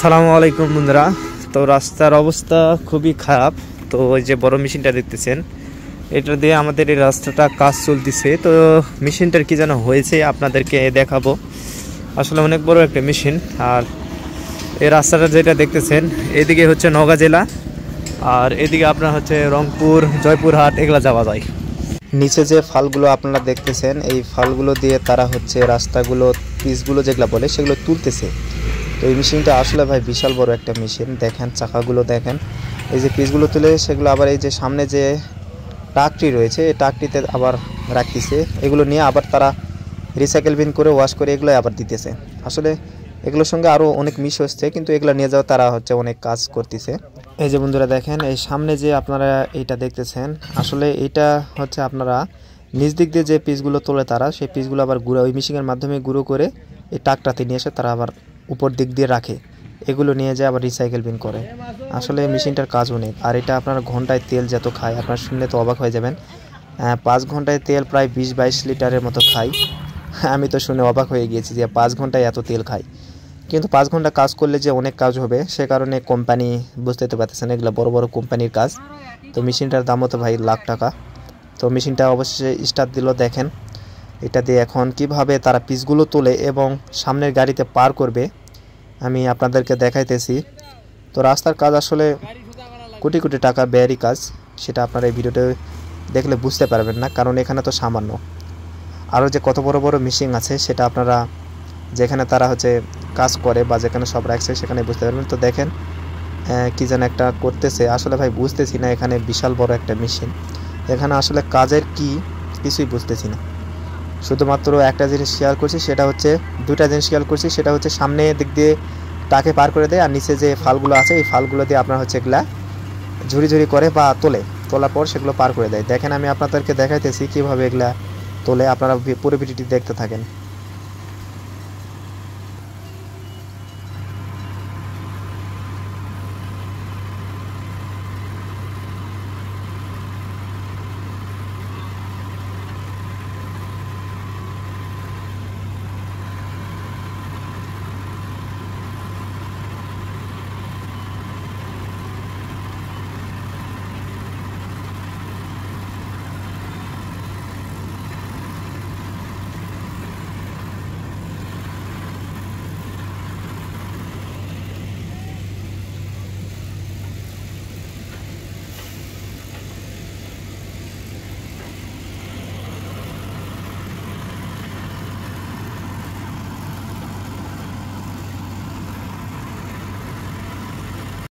সালামু আলাইকুম বন্ধুরা। তো রাস্তার অবস্থা খুবই খারাপ। তো ওই যে বড় মেশিনটা দেখতেছেন, এটা দিয়ে আমাদের এই রাস্তাটা কাজ চলতেছে। তো মেশিনটার কি যেন হয়েছে আপনাদেরকে দেখাবো। আসলে অনেক বড় একটা মেশিন। আর এই রাস্তাটা যেটা দেখতেছেন, এদিকে হচ্ছে নওগাঁ জেলা, আর এদিকে আপনার হচ্ছে রংপুর, জয়পুরহাট, এগুলা যাওয়া যায়। নিচে যে ফালগুলো আপনারা দেখতেছেন, এই ফালগুলো দিয়ে তারা হচ্ছে রাস্তাগুলো, পিচগুলো যেগুলো বলে সেগুলো তুলতেছে। তো এই মেশিনটা আসলে ভাই বিশাল বড় একটা মেশিন। দেখেন চাকাগুলো দেখেন, এই যে পিচগুলো তুলে সেগুলো আবার এই যে সামনে যে ট্রাকটি রয়েছে, এই ট্রাকটিতে আবার রাখতেছে। এগুলো নিয়ে আবার তারা রিসাইকেল বিন করে ওয়াশ করে এগুলো আবার দিতেছে। আসলে এগুলোর সঙ্গে আরও অনেক মিশ হচ্ছে, কিন্তু এগুলো নিয়ে যাওয়া তারা হচ্ছে অনেক কাজ করতেছে। এই যে বন্ধুরা দেখেন, এই সামনে যে আপনারা এইটা দেখতেছেন, আসলে এইটা হচ্ছে আপনারা নিচ দিক দিয়ে যে পিচগুলো তোলে তারা, সেই পিচগুলো আবার গুঁড়ো ওই মেশিনের মাধ্যমে গুঁড়ো করে এই ট্রাকটাতে নিয়ে এসে তারা আবার উপর দিক দিয়ে রাখে। এগুলো নিয়ে যায় আবার রিসাইকেল বিন করে। আসলে মেশিনটার কাজ অনেক। আর এটা আপনার ঘন্টায় তেল যত খায় আপনার শুনলে তো অবাক হয়ে যাবেন। 5 ঘন্টায় তেল প্রায় 20-22 লিটারের মতো খায়। আমি তো শুনে অবাক হয়ে গিয়েছি যে 5 ঘন্টায় এত তেল খায়। কিন্তু 5 ঘন্টা কাজ করলে যে অনেক কাজ হবে, সে কারণে কোম্পানি, বুঝতে তো পারতেছেন এগুলো বড় বড় কোম্পানির কাজ। তো মেশিনটার দামও তো ভাই লাখ টাকা। তো মেশিনটা অবশ্যই স্টার্ট দিল। দেখেন এটা দিয়ে এখন কিভাবে তারা পিসগুলো তোলে এবং সামনের গাড়িতে পার করবে আমি আপনাদেরকে দেখাইতেছি। তো রাস্তার কাজ আসলে কোটি কোটি টাকা ব্যয়েরই কাজ, সেটা আপনারা এই ভিডিওতে দেখলে বুঝতে পারবেন না, কারণ এখানে তো সামান্য। আরও যে কত বড় বড় মেশিন আছে সেটা আপনারা যেখানে তারা হচ্ছে কাজ করে বা যেখানে সব রাখছে সেখানে বুঝতে পারবেন। তো দেখেন কি যেন একটা করতেছে, আসলে ভাই বুঝতেছি না। এখানে বিশাল বড় একটা মেশিন, এখানে আসলে কাজের কি কিছুই বুঝতেছি না। শুধুমাত্র একটা জিনিস শেয়ার করছি, সেটা হচ্ছে দুইটা জিনিস শেয়ার করছি, সেটা হচ্ছে সামনে দিক দিয়ে টাকে পার করে দেয়, আর নিচে যে ফালগুলো আছে এই ফালগুলো দিয়ে আপনার হচ্ছে এগুলা ঝুড়ি ঝুড়ি করে বা তোলার পর সেগুলো পার করে দেয়। দেখেন আমি আপনাদেরকে দেখাইতেছি কীভাবে এগুলা তোলে, আপনারা পুরো ভিডিওটি দেখতে থাকেন।